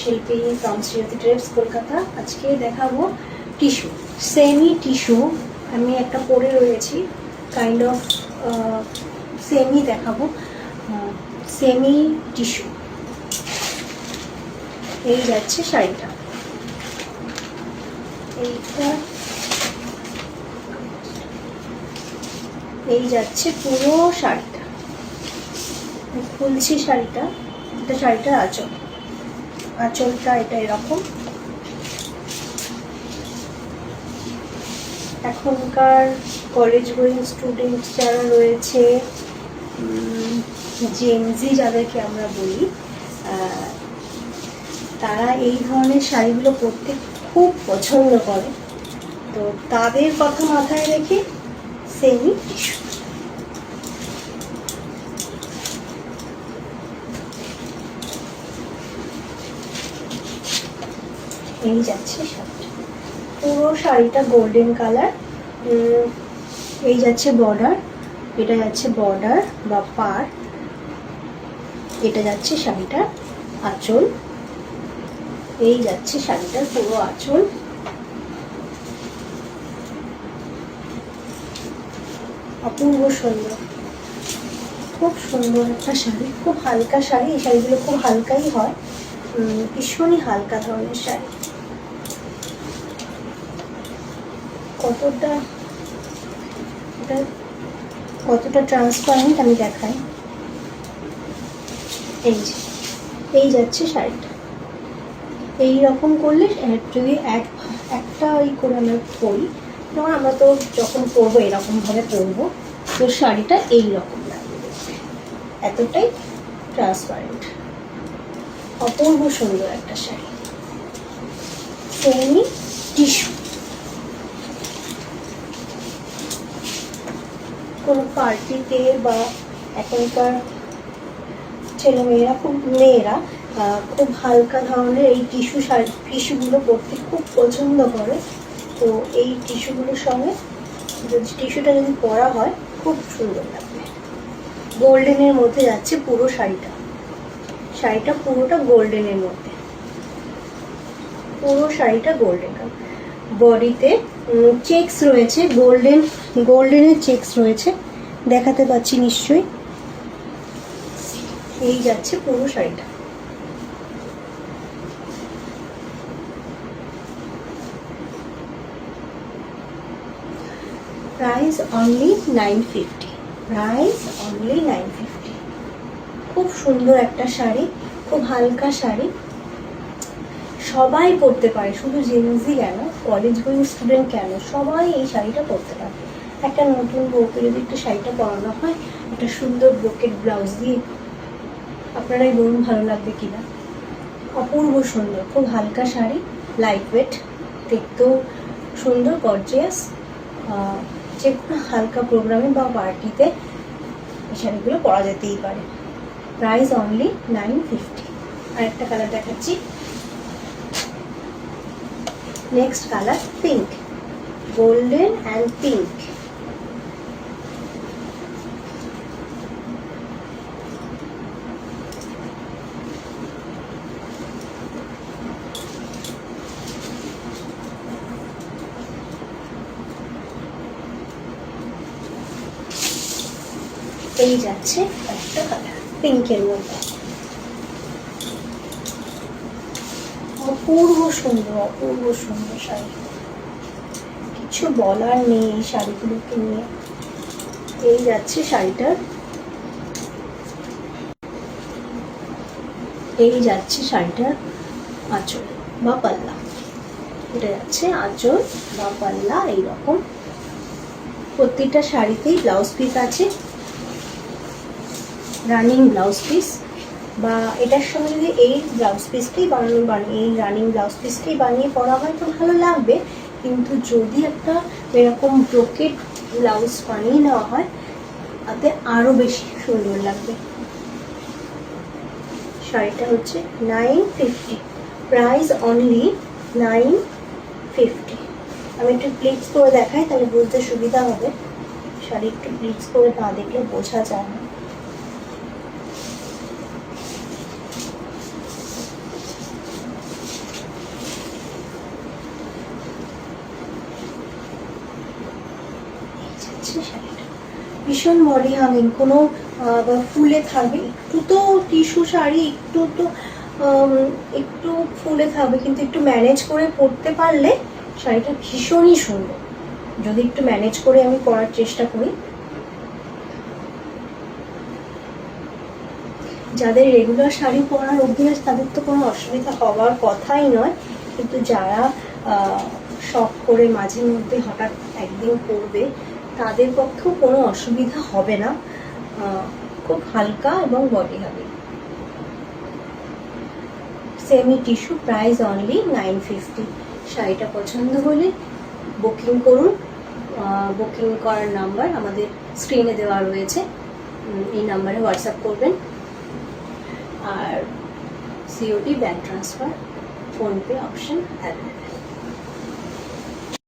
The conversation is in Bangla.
শিল্পী ফ্রম শ্রীমতী ট্রেপস কলকাতা। আজকে দেখাবো টিস্যু, সেমি টিস্যু। আমি একটা পরে রয়েছি, কাইন্ড অফ সেমি দেখাবো, সেমি টিস্যু। এই যাচ্ছে শাড়িটা, এইটা এই যাচ্ছে পুরো শাড়িটা। খুলছি শাড়িটা, এটা শাড়িটার আঁচল, আঁচলটা এটা এরকম। এখনকার কলেজ গোয়িং স্টুডেন্ট যারা রয়েছে, জেনজি যাদেরকে আমরা বলি, তারা এই ধরনের শাড়িগুলো পরতে খুব পছন্দ করে। তো তাদের কথা মাথায় রেখে সেমি টিস্যু। এই যাচ্ছে শাড়িটা, পুরো শাড়িটা গোল্ডেন কালার। এই যাচ্ছে বর্ডার, এটা যাচ্ছে বর্ডার বা পার, এটা যাচ্ছে শাড়িটার আঁচল। এই যাচ্ছে শাড়িটার পুরো আঁচল। অপূর্ব সুন্দর, খুব সুন্দর একটা শাড়ি, খুব হালকা শাড়ি। এই শাড়িগুলো খুব হালকাই হয়, ভীষণই হালকা ধরনের শাড়ি। কতটা ট্রান্সপারেন্ট আমি দেখাই। এই যাচ্ছে শাড়িটা। এই রকম করলে যদি একটা ওই করে আমরা পরি, যেমন আমরা তো যখন পরবো এরকম ভাবে পরবো, তো শাড়িটা এই রকম লাগবে, এতটাই ট্রান্সপারেন্ট। অপূর্ব সুন্দর একটা শাড়ি, সেমি টিস্যু। কোনো পার্টিতে বা এখনকার ছেলেমেয়েরা মেয়েরা খুব হালকা ধরনের এই টিস্যুগুলো পরতে খুব পছন্দ করে। তো এই টিস্যুগুলোর সঙ্গে টিস্যুটা যদি পরা হয় খুব সুন্দর লাগবে। গোল্ডেনের মধ্যে যাচ্ছে পুরো শাড়িটা, শাড়িটা পুরোটা গোল্ডেনের মধ্যে, পুরো শাড়িটা গোল্ডেন। বডিতে চেকস রয়েছে, গোল্ডেনের চেকস রয়েছে, দেখাতে পাচ্ছি নিশ্চয়ই। এই যাচ্ছে পুরো শাড়িটা। Price only 950, price only 950। খুব সুন্দর একটা শাড়ি, খুব হালকা শাড়ি, সবাই পরতে পারে, শুধু জেনজি কেন, কলেজ গোয়িং স্টুডেন্ট কেন, সবাই এই শাড়িটা পরতে পারে। একটা নতুন বউকে যদি একটা শাড়িটা পরানো হয়, একটা সুন্দর ব্রোকেট ব্লাউজ দিয়ে, আপনারাই বলুন ভালো লাগবে কিনা। অপূর্ব সুন্দর, খুব হালকা শাড়ি, লাইট ওয়েট, দেখতেও সুন্দর, গর্জিয়াস। যে কোনো হালকা প্রোগ্রামে বা পার্টিতে এই শাড়িগুলো পরা যেতেই পারে। Price only 950। আর একটা কালার দেখাচ্ছি, next colour pink, golden and pink. এই যাচ্ছে একটা কালার পিঙ্কের মধ্যে, অপূর্ব সুন্দর, অপূর্ব সুন্দর শাড়ি, কিছু বলার নেই এই শাড়িগুলোকে নিয়ে। এই যাচ্ছে শাড়িটার, এই যাচ্ছে শাড়িটার আঁচল বা পাল্লা, এটা যাচ্ছে আঁচল বা পাল্লা। এইরকম প্রত্যেকটা শাড়িতেই ব্লাউজ পিস আছে, রানিং ব্লাউজ পিস, বা এটার সঙ্গে যদি এই ব্লাউজ পিসটাই এই রানিং ব্লাউজ পিসটাই বানিয়ে পরা হয় তো ভালো লাগবে। কিন্তু যদি একটা এরকম ব্রোকেট ব্লাউজ বানিয়ে নেওয়া হয়, তাতে আরও বেশি সুন্দর লাগবে। শাড়িটা হচ্ছে 950, প্রাইস অনলি 950। আমি একটু প্লিটস করে দেখাই, তাহলে বুঝতে সুবিধা হবে। শাড়ি একটু প্লিটস করে না দেখলে বোঝা যায় না। যাচ্ছে শাড়িটা। ভীষণ বডি হাগিং, কোনো ফুলে থাকবে, একটু তো টিস্যু শাড়ি, একটু তো একটু ফুলে থাকবে, কিন্তু একটু ম্যানেজ করে পরতে পারলে শাড়িটা ভীষণই সুন্দর। যদি একটু ম্যানেজ করে আমি পরার চেষ্টা করি। যাদের রেগুলার শাড়ি পরার অভ্যাস তাদের তো কোনো অসুবিধা হওয়ার কথাই নয়, কিন্তু যারা শখ করে মাঝে মধ্যে হঠাৎ একদিন পরবে তাদের পক্ষেও কোনো অসুবিধা হবে না। খুব হালকা এবং বডি হবে। Semi tissue, price only 950। শাড়িটা পছন্দ হলে বুকিং করুন। বুকিং করার নাম্বার আমাদের স্ক্রিনে দেওয়া রয়েছে, এই নাম্বারে হোয়াটসঅ্যাপ করবেন। আর COD, bank transfer, PhonePe option available.